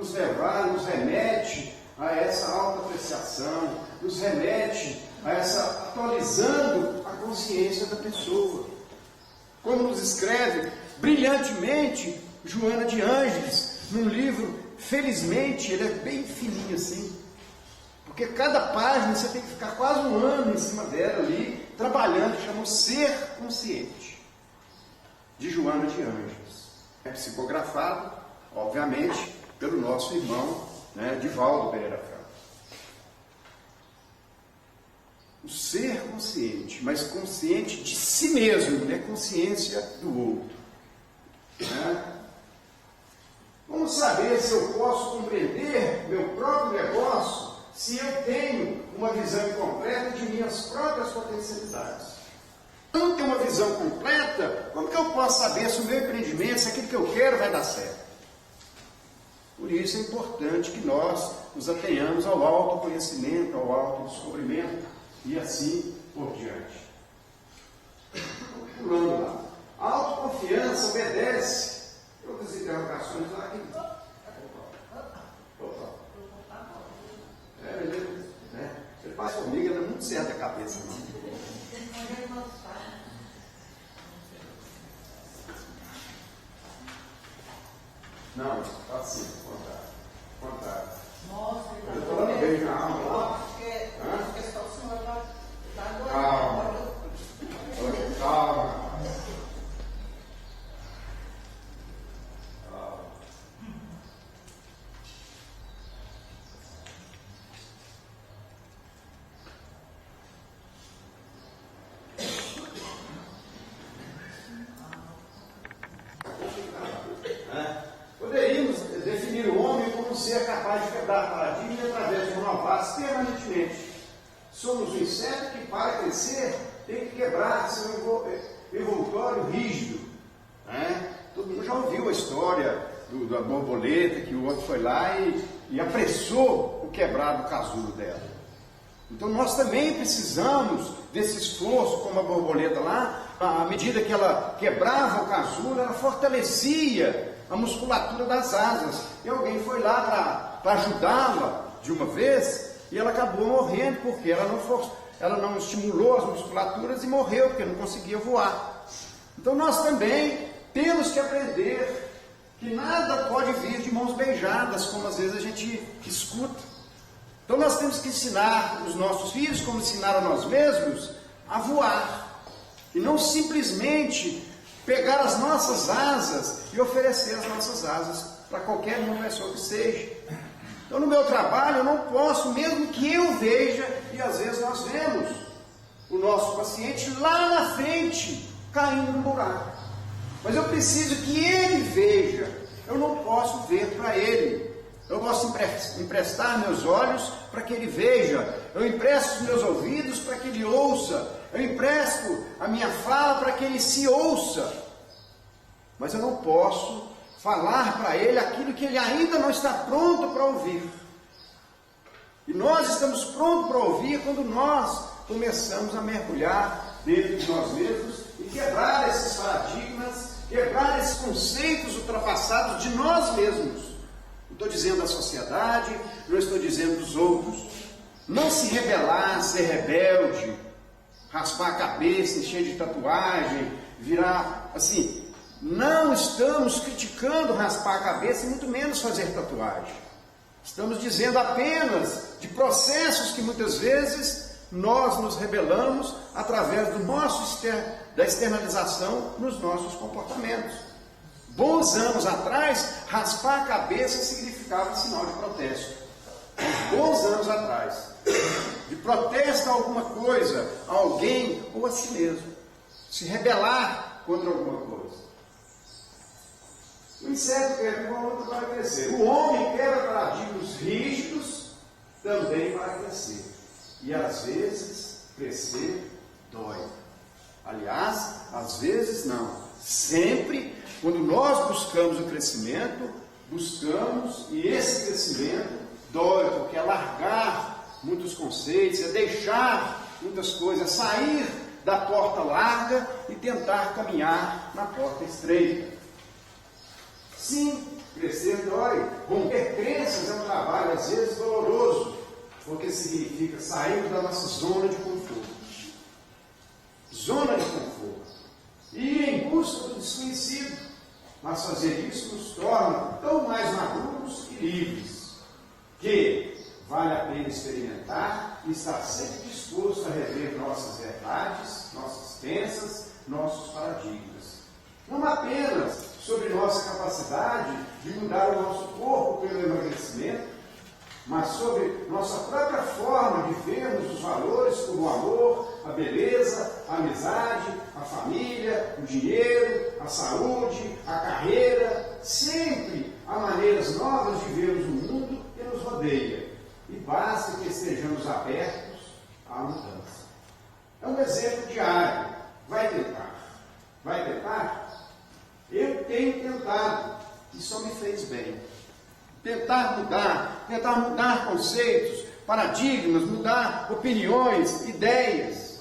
nos levar, nos remete a essa autoapreciação, nos remete a essa atualizando a consciência da pessoa. Como nos escreve brilhantemente Joana de Ângeles, num livro, felizmente, ele é bem fininho assim, porque cada página você tem que ficar quase um ano em cima dela ali, trabalhando, chama Ser Consciente, de Joana de Ângeles. É psicografado, obviamente, pelo nosso irmão, Divaldo Pereira Franco. O ser consciente, mas consciente de si mesmo, não é consciência do outro. Vamos saber se eu posso compreender meu próprio negócio, se eu tenho uma visão completa de minhas próprias potencialidades. Se eu não tenho uma visão completa, como que eu posso saber se o meu empreendimento, se aquilo que eu quero vai dar certo? Por isso é importante que nós nos atenhamos ao autoconhecimento, ao autodescobrimento e assim por diante. Pulando lá. A autoconfiança obedece. Outras interrogações lá aqui. Opa. Beleza. Você faz comigo, ela é muito certa a cabeça. Não, está assim, contrário. Nossa, eu estou dando beijo na alma lá. Calma. Poderíamos definir o homem como um ser capaz de quebrar paradigmas através de renovar-se permanentemente. Somos um inseto que, para crescer, tem que quebrar seu envoltório rígido. Todo mundo já ouviu a história da borboleta, que o outro foi lá e apressou o quebrar do casulo dela. Então nós também precisamos desse esforço, como a borboleta lá, à medida que ela quebrava o casulo, ela fortalecia a musculatura das asas. E alguém foi lá para ajudá-la de uma vez, e ela acabou morrendo, porque ela não estimulou as musculaturas e morreu, porque não conseguia voar. Então nós também temos que aprender que nada pode vir de mãos beijadas, como às vezes a gente escuta. Então nós temos que ensinar os nossos filhos, como ensinar a nós mesmos, a voar. E não simplesmente pegar as nossas asas e oferecer as nossas asas para qualquer uma pessoa que seja. Então no meu trabalho eu não posso, mesmo que eu veja, e às vezes nós vemos o nosso paciente lá na frente, caindo no buraco. Mas eu preciso que ele veja, eu não posso ver para ele. Eu posso emprestar meus olhos para que ele veja, eu empresto os meus ouvidos para que ele ouça, eu empresto a minha fala para que ele se ouça, mas eu não posso falar para ele aquilo que ele ainda não está pronto para ouvir. E nós estamos prontos para ouvir quando nós começamos a mergulhar dentro de nós mesmos e quebrar esses paradigmas, quebrar esses conceitos ultrapassados de nós mesmos. Não estou dizendo da sociedade, não estou dizendo dos outros. Não se rebelar, ser rebelde, raspar a cabeça, encher de tatuagem, virar assim. Não estamos criticando raspar a cabeça e muito menos fazer tatuagem. Estamos dizendo apenas de processos que muitas vezes nós nos rebelamos através da externalização nos nossos comportamentos. Bons anos atrás, raspar a cabeça significava sinal de protesto. Bons anos atrás, de protesto a alguma coisa, a alguém ou a si mesmo. Se rebelar contra alguma coisa. O inseto quer que o outro para crescer. O homem quebra paradigmas rígidos também para crescer. E às vezes, crescer dói. Aliás, às vezes não. Sempre, quando nós buscamos o crescimento, e esse crescimento dói, porque é largar muitos conceitos, é deixar muitas coisas, sair da porta larga e tentar caminhar na porta estreita. Sim, crescer dói, romper crenças vezes doloroso, porque significa sair da nossa zona de conforto. Zona de conforto. E ir em busca do desconhecido. Mas fazer isso nos torna tão mais maduros e livres, que vale a pena experimentar e estar sempre disposto a rever nossas verdades, nossas crenças, nossos paradigmas. Não apenas sobre nossa capacidade de mudar o nosso corpo pelo emagrecimento, mas sobre nossa própria forma de vermos os valores como o amor, a beleza, a amizade, a família, o dinheiro, a saúde, a carreira. Sempre há maneiras novas de vermos o mundo que nos rodeia. E basta que estejamos abertos à mudança. É um exemplo diário. Vai tentar? Vai tentar? Eu tenho tentado e só me fez bem. Tentar mudar conceitos, paradigmas, mudar opiniões, ideias.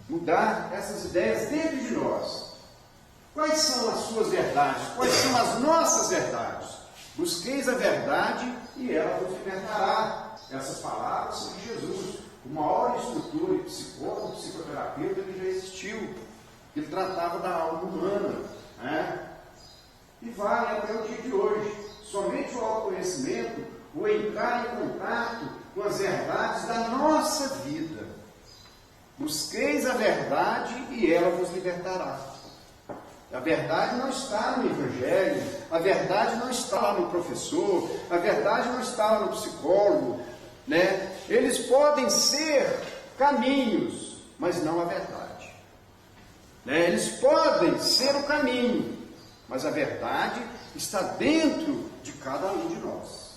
Mudar essas ideias dentro de nós. Quais são as suas verdades? Quais são as nossas verdades? Busqueis a verdade e ela vos libertará. Essas palavras são de Jesus, o maior instrutor e psicólogo, psicoterapeuta que já existiu. Ele tratava da alma humana, né? E vale até o dia de hoje. Somente o autoconhecimento, o entrar em contato com as verdades da nossa vida. Busqueis a verdade e ela vos libertará. A verdade não está no Evangelho, a verdade não está lá no professor, a verdade não está lá no psicólogo, né? Eles podem ser caminhos, mas não a verdade. Né? Eles podem ser o caminho, mas a verdade está dentro de cada um de nós.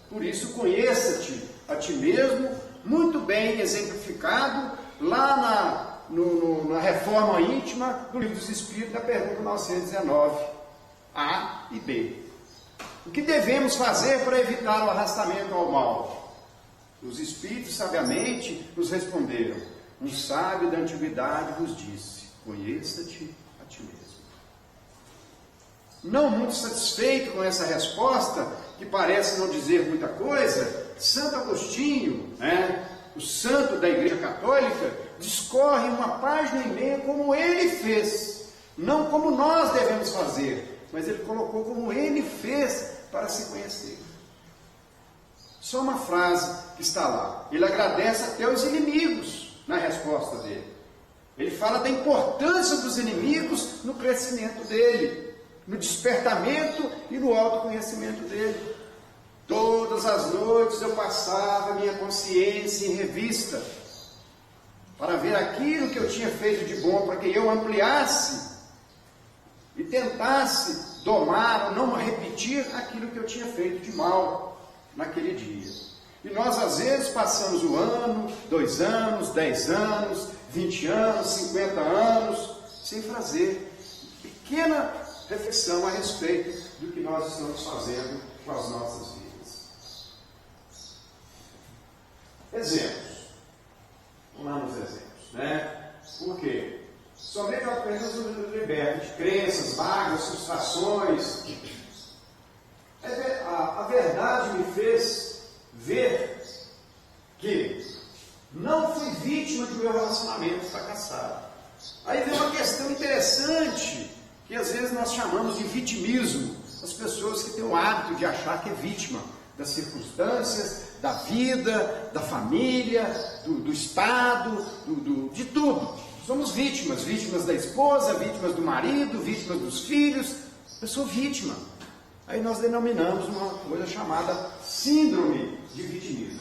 Por isso, conheça-te a ti mesmo, muito bem exemplificado lá na Reforma Íntima do Livro dos Espíritos, na pergunta 919, A e B. O que devemos fazer para evitar o arrastamento ao mal? Os Espíritos sabiamente nos responderam: um sábio da antiguidade vos disse, conheça-te a ti mesmo. Não muito satisfeito com essa resposta, que parece não dizer muita coisa, Santo Agostinho, o santo da Igreja Católica, discorre uma página e meia como ele fez, não como nós devemos fazer, mas ele colocou como ele fez para se conhecer. Só uma frase que está lá. Ele agradece até os inimigos na resposta dele. Ele fala da importância dos inimigos no crescimento dele, no despertamento e no autoconhecimento dele. Todas as noites eu passava minha consciência em revista para ver aquilo que eu tinha feito de bom, para que eu ampliasse e tentasse domar ou não repetir aquilo que eu tinha feito de mal naquele dia. E nós às vezes passamos o ano, 2 anos, 10 anos, 20 anos, 50 anos, sem fazer pequena reflexão a respeito do que nós estamos fazendo com as nossas vidas. Exemplos. Vamos lá nos exemplos, né? Por quê? Somente o autoconhecimento nos liberta de crenças, vagas, frustrações. A verdade me fez ver que não fui vítima do meu relacionamento fracassado. Aí vem uma questão interessante, que às vezes nós chamamos de vitimismo. As pessoas que têm o hábito de achar que é vítima das circunstâncias, da vida, da família, do Estado, de tudo. Somos vítimas da esposa, vítimas do marido, vítimas dos filhos, pessoa vítima. Aí nós denominamos uma coisa chamada síndrome de vitimismo.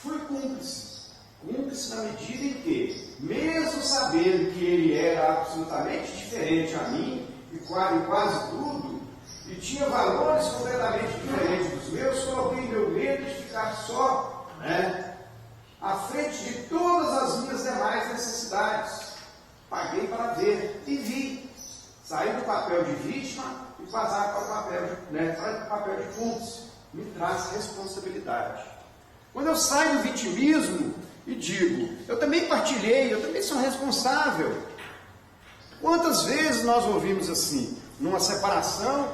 Fui cúmplice na medida em que, mesmo sabendo que ele era absolutamente diferente a mim, em quase tudo, e tinha valores completamente diferentes dos meus, coloquei meu medo de ficar só, à frente de todas as minhas demais necessidades. Paguei para ver e vi. Saí do papel de vítima e passar para o papel de cúmplice. Me traz responsabilidade. Quando eu saio do vitimismo e digo, eu também partilhei, eu também sou responsável. Quantas vezes nós ouvimos assim, numa separação,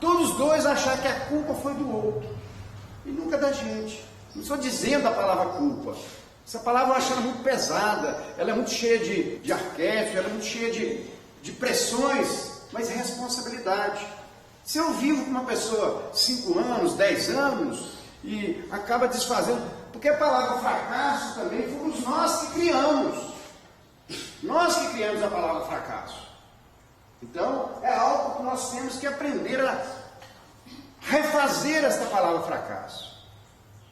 Todos dois achar que a culpa foi do outro e nunca da gente. Não estou dizendo a palavra culpa. Essa palavra eu acho ela muito pesada, ela é muito cheia de arquétipos, ela é muito cheia de pressões, mas é responsabilidade. Se eu vivo com uma pessoa 5 anos, 10 anos e acaba desfazendo, porque a palavra fracasso também fomos nós que criamos. Nós que criamos a palavra fracasso. Então, é algo que nós temos que aprender a refazer esta palavra fracasso.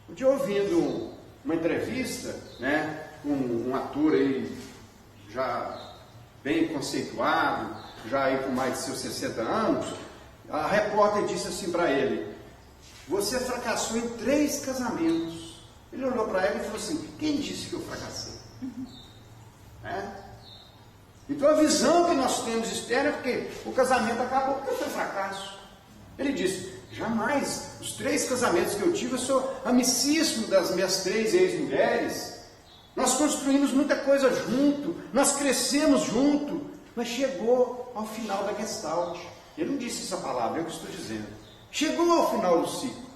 Um dia ouvindo uma entrevista, né, com um ator aí já bem conceituado, já aí com mais de seus 60 anos, a repórter disse assim para ele: você fracassou em 3 casamentos. Ele olhou para ela e falou assim: quem disse que eu fracassei? Então a visão que nós temos externa é porque o casamento acabou porque foi fracasso. Ele disse: jamais, os 3 casamentos que eu tive, eu sou amicíssimo das minhas 3 ex-mulheres. Nós construímos muita coisa junto, nós crescemos junto, mas chegou ao final da Gestalt. Ele não disse essa palavra, eu que estou dizendo. Chegou ao final do ciclo.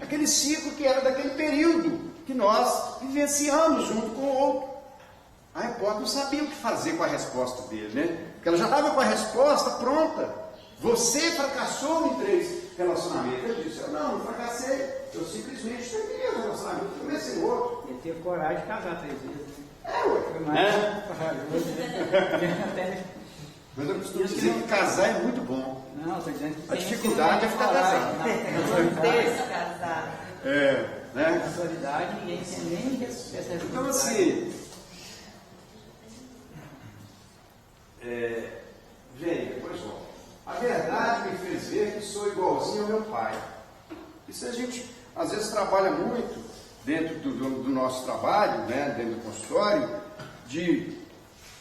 Aquele ciclo que era daquele período que nós vivenciamos junto com o outro. A repórter não sabia o que fazer com a resposta dele, né? Porque ela já estava com a resposta pronta. Você fracassou em 3 relacionamentos. Ele disse: não fracassei. Eu simplesmente terminei o relacionamento e comecei outro. Ele teve coragem de casar 3 vezes. Foi mais corajoso, né? Mas eu costumo dizer que casar é muito bom. Não, estou dizendo que a dificuldade é ficar casado. Manter-se casado. Na atualidade, ninguém tem nem essa responsabilidade. Então, assim, gente, depois volta. A verdade me fez ver que sou igualzinho ao meu pai. Isso a gente, às vezes, trabalha muito dentro do nosso trabalho, né, dentro do consultório, de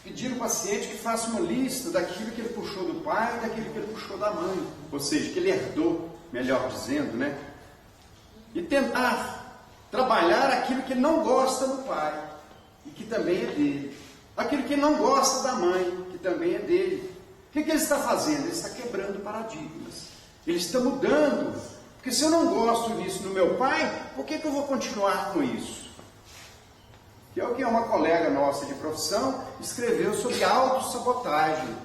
pedir ao paciente que faça uma lista daquilo que ele puxou do pai e daquilo que ele puxou da mãe. Ou seja, que ele herdou, melhor dizendo, né? E tentar trabalhar aquilo que ele não gosta do pai e que também é dele. Aquilo que ele não gosta da mãe, que também é dele. O que ele está fazendo? Ele está quebrando paradigmas. Ele está mudando. Porque se eu não gosto disso no meu pai, por que eu vou continuar com isso? Que é o que uma colega nossa de profissão escreveu sobre autossabotagem.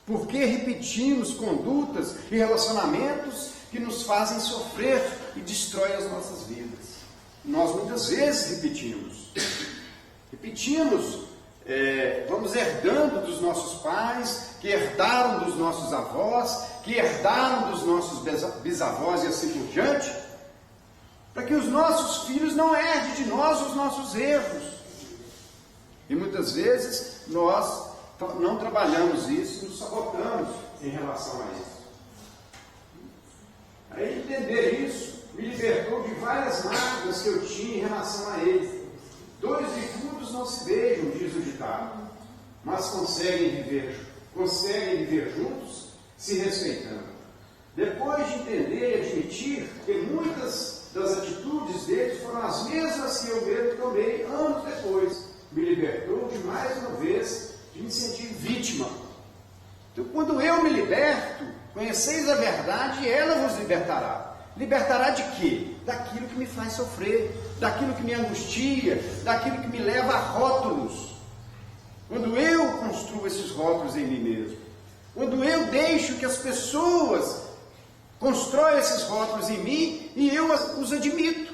Por que repetimos condutas e relacionamentos que nos fazem sofrer e destroem as nossas vidas? Nós muitas vezes repetimos. Vamos herdando dos nossos pais, que herdaram dos nossos avós, que herdaram dos nossos bisavós e assim por diante, para que os nossos filhos não herdem de nós os nossos erros. E muitas vezes nós não trabalhamos isso e nos sabotamos em relação a isso. Aí entender isso me libertou de várias mágoas que eu tinha em relação a ele. 2 bicudos não se beijam, diz o ditado, mas conseguem viver juntos, se respeitando. Depois de entender e admitir que muitas das atitudes deles foram as mesmas que eu mesmo tomei anos depois, me libertou de mais uma vez de me sentir vítima. Então, quando eu me liberto, conheceis a verdade e ela vos libertará. Libertará de quê? Daquilo que me faz sofrer, daquilo que me angustia, daquilo que me leva a rótulos. Quando eu construo esses rótulos em mim mesmo, quando eu deixo que as pessoas constroem esses rótulos em mim e eu os admito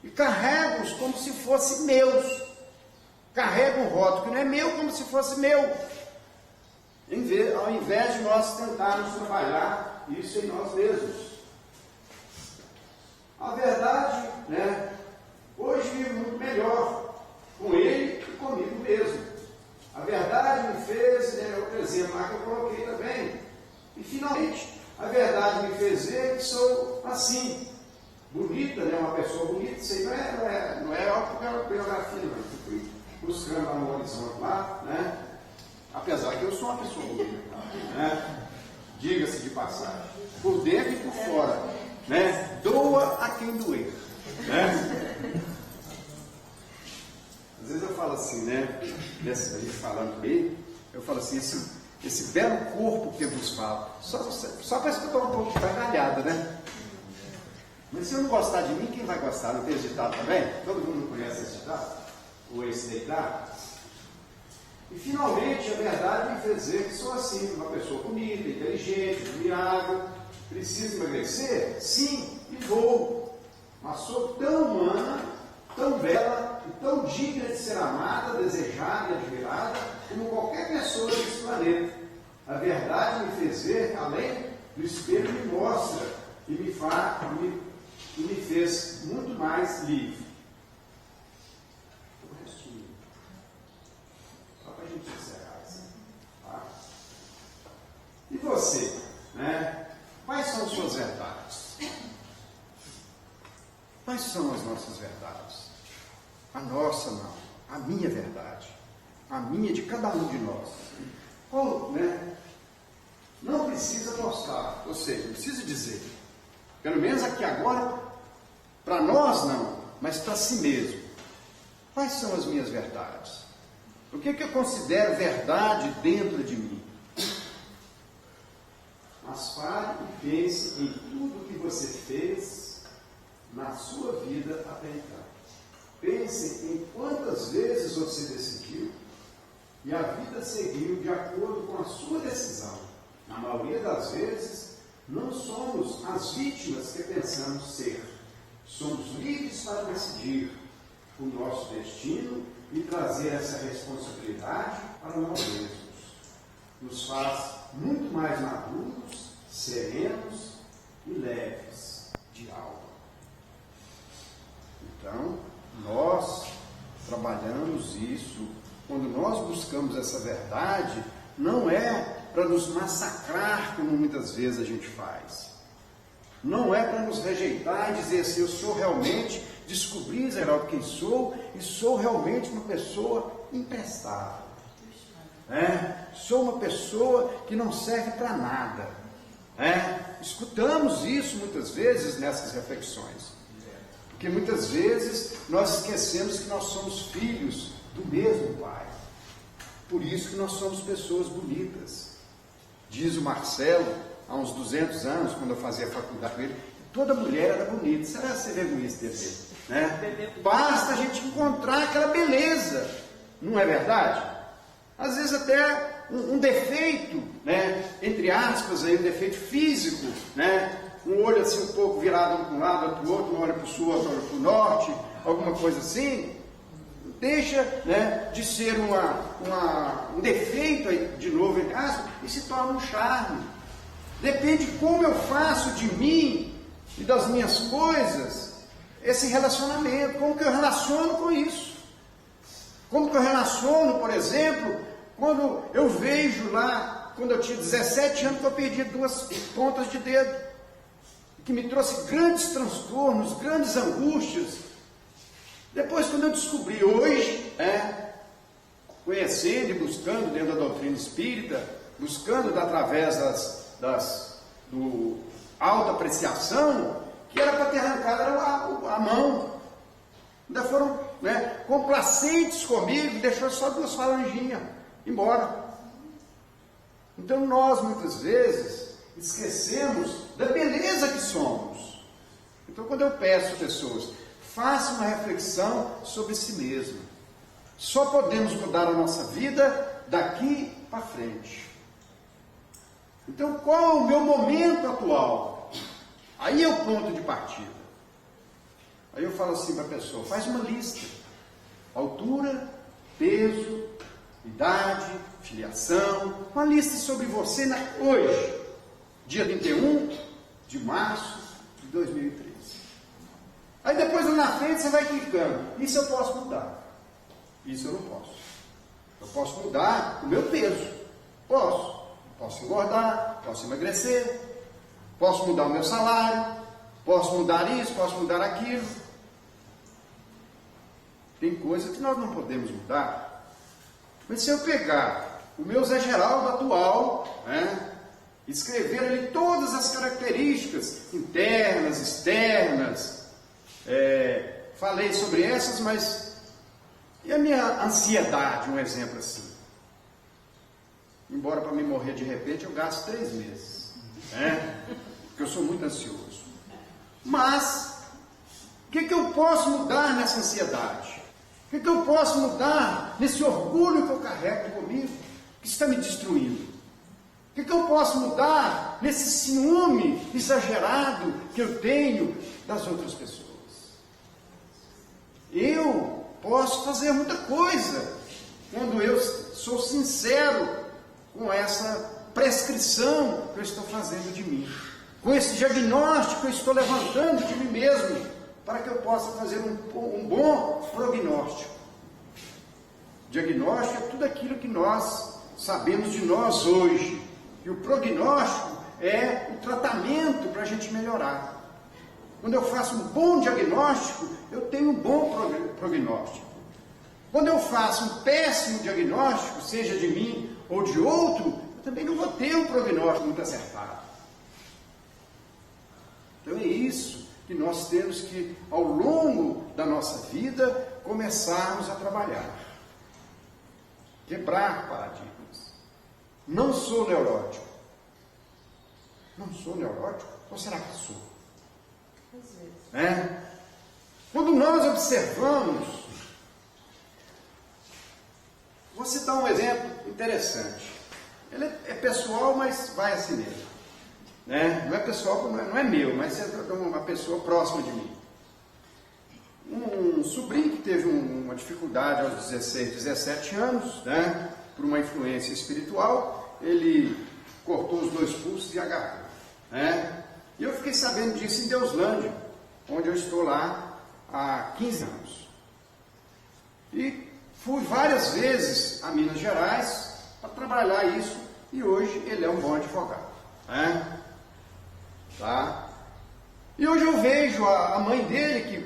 e carrego-os como se fossem meus. Carrego um rótulo que não é meu como se fosse meu. Ao invés de nós tentarmos trabalhar isso em nós mesmos. A verdade, hoje vivo muito melhor com ele e comigo mesmo. A verdade me fez, outro exemplo lá que eu coloquei também. E finalmente, a verdade me fez ver que sou assim, bonita, uma pessoa bonita. Isso aí não é autobiografia, não. Eu fui buscando lá no horizonte lá, apesar que eu sou uma pessoa bonita, diga-se de passagem, por dentro e por fora. Doa a quem doer. Às vezes eu falo assim, a gente falando aí, eu falo assim, esse belo corpo que vos falo. Só para escutar um pouco de gargalhada, né? Mas se eu não gostar de mim, quem vai gostar? Não tem esse ditado também? Todo mundo conhece esse ditado? Ou esse ditado? E finalmente a verdade me fez dizer que sou assim, uma pessoa bonita, inteligente, admirável. Preciso emagrecer? Sim, e vou. Mas sou tão humana, tão bela e tão digna de ser amada, desejada e admirada como qualquer pessoa desse planeta. A verdade me fez ver além do espelho me mostra e me fez muito mais livre. O restinho. Só para a gente encerrar isso. Tá? E você? Né? Quais são as suas verdades? Quais são as nossas verdades? A nossa não, a minha verdade. A minha de cada um de nós. Ou, né? Não precisa mostrar, ou seja, não precisa dizer. Pelo menos aqui agora, para nós não, mas para si mesmo. Quais são as minhas verdades? O que eu considero verdade dentro de mim? Mas pare e pense em tudo que você fez na sua vida até então. Pense em quantas vezes você decidiu e a vida seguiu de acordo com a sua decisão. Na maioria das vezes, não somos as vítimas que pensamos ser. Somos livres para decidir o nosso destino e trazer essa responsabilidade para nós mesmos. Nos faz muito mais maduros, serenos e leves de alma. Então, nós trabalhamos isso, quando nós buscamos essa verdade, não é para nos massacrar, como muitas vezes a gente faz. Não é para nos rejeitar e dizer assim, eu sou realmente, descobri, Geraldo, quem sou, e sou realmente uma pessoa imprestável. Sou uma pessoa que não serve para nada. Escutamos isso muitas vezes nessas reflexões. Porque muitas vezes nós esquecemos que nós somos filhos do mesmo Pai. Por isso que nós somos pessoas bonitas. Diz o Marcelo, há uns 200 anos, quando eu fazia faculdade com ele, toda mulher era bonita. Será que você vê isso dele? Basta a gente encontrar aquela beleza. Não é verdade? Às vezes até um defeito, entre aspas, aí, um defeito físico, um olho assim um pouco virado para um lado, outro para o outro, um olho para o sul, outro para o norte, alguma coisa assim, deixa de ser um defeito, aí, de novo, entre aspas, e se torna um charme. Depende como eu faço de mim e das minhas coisas esse relacionamento, como que eu relaciono com isso. Como que eu relaciono, por exemplo, quando eu vejo lá, quando eu tinha 17 anos, que eu perdi 2 pontas de dedo, que me trouxe grandes transtornos, grandes angústias. Depois, quando eu descobri hoje, conhecendo e buscando dentro da doutrina espírita, buscando através do autoapreciação, que era para ter arrancado a mão. Ainda foram complacentes comigo, deixou só 2 falanginhas, embora. Então nós muitas vezes esquecemos da beleza que somos. Então quando eu peço às pessoas, faça uma reflexão sobre si mesmo. Só podemos mudar a nossa vida daqui para frente. Então qual é o meu momento atual? Aí é o ponto de partida. Aí eu falo assim para a pessoa, faz uma lista. Altura, peso, idade, filiação, uma lista sobre você hoje, dia 31 de março de 2013. Aí depois lá na frente você vai clicando, isso eu posso mudar, isso eu não posso. Eu posso mudar o meu peso, posso engordar, posso emagrecer, posso mudar o meu salário, posso mudar isso, posso mudar aquilo. Tem coisas que nós não podemos mudar. Mas se eu pegar o meu Zé Geraldo atual, escrever ali todas as características internas, externas, falei sobre essas, mas e a minha ansiedade, um exemplo assim? embora para me morrer de repente eu gasto 3 meses, né? Porque eu sou muito ansioso. Mas, o que eu posso mudar nessa ansiedade? O que eu posso mudar nesse orgulho que eu carrego comigo, que está me destruindo? O que eu posso mudar nesse ciúme exagerado que eu tenho das outras pessoas? Eu posso fazer muita coisa quando eu sou sincero com essa prescrição que eu estou fazendo de mim, com esse diagnóstico que eu estou levantando de mim mesmo, para que eu possa fazer um bom prognóstico. Diagnóstico é tudo aquilo que nós sabemos de nós hoje, e o prognóstico é o tratamento para a gente melhorar. Quando eu faço um bom diagnóstico, eu tenho um bom prognóstico. Quando eu faço um péssimo diagnóstico, seja de mim ou de outro, eu também não vou ter um prognóstico muito acertado. Então é isso que nós temos que, ao longo da nossa vida, começarmos a trabalhar. Quebrar paradigmas. Não sou neurótico. Não sou neurótico? Ou será que sou? Às vezes. Quando nós observamos, vou citar um exemplo interessante. Ele é pessoal, mas vai assim mesmo. Não é pessoal, não é meu, mas é uma pessoa próxima de mim. Um sobrinho que teve uma dificuldade aos 16, 17 anos, por uma influência espiritual, ele cortou os 2 pulsos e agarrou. E eu fiquei sabendo disso em Deuslândia, onde eu estou lá há 15 anos. E fui várias vezes a Minas Gerais para trabalhar isso, e hoje ele é um bom advogado. Tá? E hoje eu vejo a mãe dele, que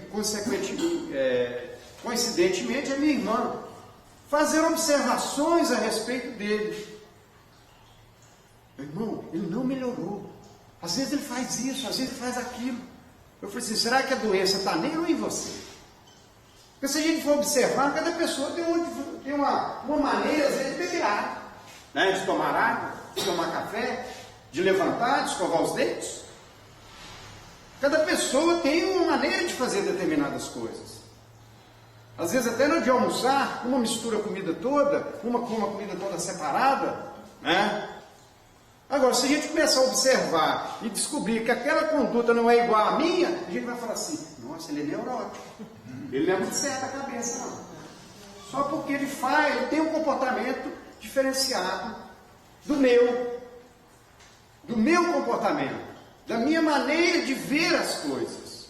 coincidentemente é minha irmã, fazer observações a respeito dele. Meu irmão, ele não melhorou. Às vezes ele faz isso, às vezes ele faz aquilo. Eu falei assim, será que a doença está nele ou em você? Porque se a gente for observar, cada pessoa tem uma maneira, às vezes, de beber água, de tomar água, de tomar café, de levantar, de escovar os dentes. Cada pessoa tem uma maneira de fazer determinadas coisas. Às vezes até na hora de almoçar, uma mistura a comida toda, uma come a comida toda separada. Agora, se a gente começar a observar e descobrir que aquela conduta não é igual à minha, a gente vai falar assim, nossa, ele é neurótico. Ele não é muito certo a cabeça, não. Só porque ele tem um comportamento diferenciado do meu comportamento, da minha maneira de ver as coisas.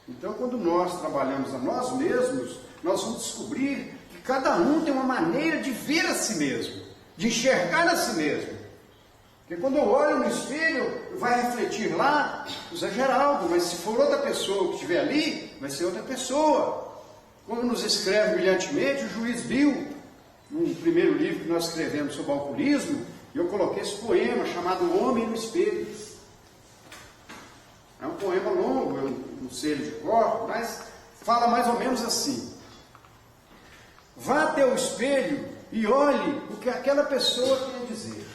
Então, quando nós trabalhamos a nós mesmos, nós vamos descobrir que cada um tem uma maneira de ver a si mesmo, de enxergar a si mesmo. Porque quando eu olho no espelho, vai refletir lá o Zé Geraldo, mas se for outra pessoa que estiver ali, vai ser outra pessoa. Como nos escreve brilhantemente o juiz Bill, no primeiro livro que nós escrevemos sobre o alcoolismo, eu coloquei esse poema chamado O Homem no Espelho. É um poema longo, eu não sei ele de cor, mas fala mais ou menos assim. Vá até o espelho e olhe o que aquela pessoa tem a dizer.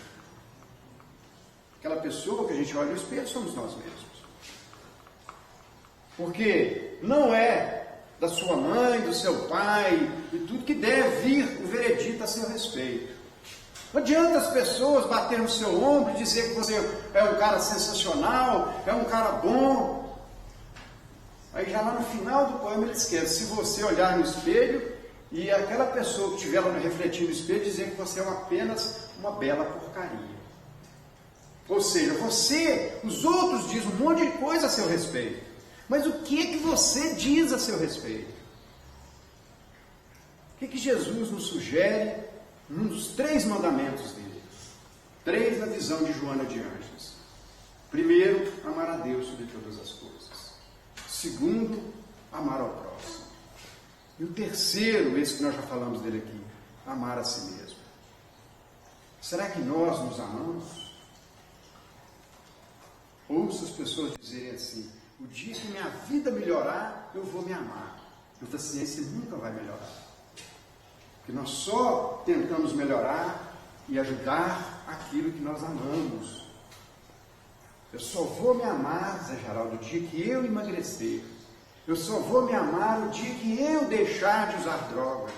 Aquela pessoa que a gente olha no espelho somos nós mesmos. Porque não é da sua mãe, do seu pai e tudo que deve vir o veredito a seu respeito. Não adianta as pessoas bater no seu ombro e dizer que você é um cara sensacional, é um cara bom. Aí já lá no final do poema ele escreve, se você olhar no espelho e aquela pessoa que estiver lá refletindo no espelho dizer que você é apenas uma bela porcaria. Ou seja, os outros dizem um monte de coisa a seu respeito. Mas o que você diz a seu respeito? O que Jesus nos sugere num dos 3 mandamentos dele? 3 na visão de Joana de Ângeles. Primeiro, amar a Deus sobre todas as coisas. Segundo, amar ao próximo. E o terceiro, esse que nós já falamos dele aqui, amar a si mesmo. Será que nós nos amamos? Ouço as pessoas dizerem assim, o dia que minha vida melhorar, eu vou me amar. Eu falo assim, você nunca vai melhorar. que nós só tentamos melhorar e ajudar aquilo que nós amamos. Eu só vou me amar, Zé Geraldo, o dia que eu emagrecer. Eu só vou me amar o dia que eu deixar de usar droga.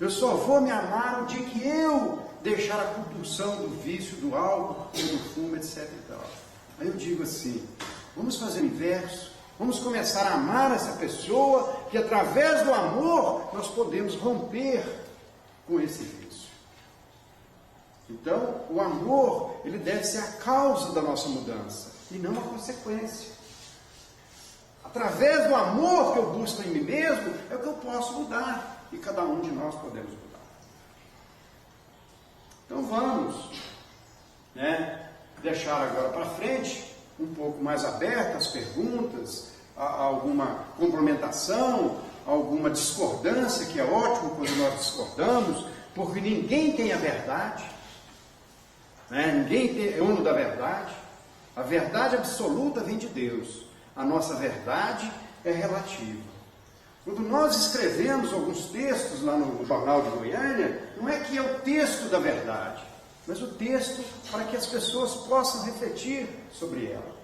Eu só vou me amar o dia que eu deixar a compulsão do vício, do álcool, do fumo, etc. e tal. Aí eu digo assim, vamos fazer o inverso. Vamos começar a amar essa pessoa, que através do amor nós podemos romper com esse vício. Então, o amor, ele deve ser a causa da nossa mudança, e não a consequência. Através do amor que eu busco em mim mesmo, é o que eu posso mudar, e cada um de nós podemos mudar. Então vamos, deixar agora para frente, um pouco mais aberto as perguntas, alguma complementação, alguma discordância, que é ótimo quando nós discordamos, porque ninguém tem a verdade, ninguém é dono da verdade. A verdade absoluta vem de Deus, a nossa verdade é relativa. Quando nós escrevemos alguns textos lá no Jornal de Goiânia, não é que é o texto da verdade, mas o texto para que as pessoas possam refletir sobre ela.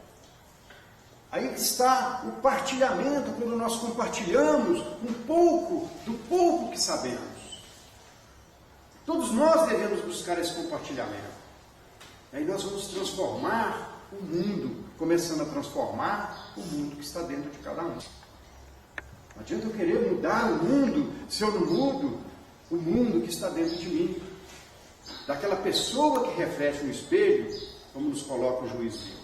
Aí está o partilhamento, quando nós compartilhamos um pouco do pouco que sabemos. Todos nós devemos buscar esse compartilhamento. Aí nós vamos transformar o mundo, começando a transformar o mundo que está dentro de cada um. Não adianta eu querer mudar o mundo se eu não mudo o mundo que está dentro de mim. Daquela pessoa que reflete no espelho, como nos coloca o juiz viu.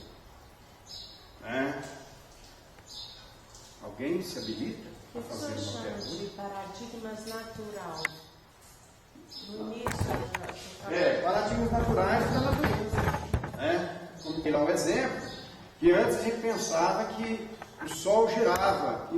Alguém se habilita a fazer uma pergunta? De paradigmas naturais. No início, paradigmas naturais da natureza. Como tem lá um exemplo, que antes a gente pensava que o Sol girava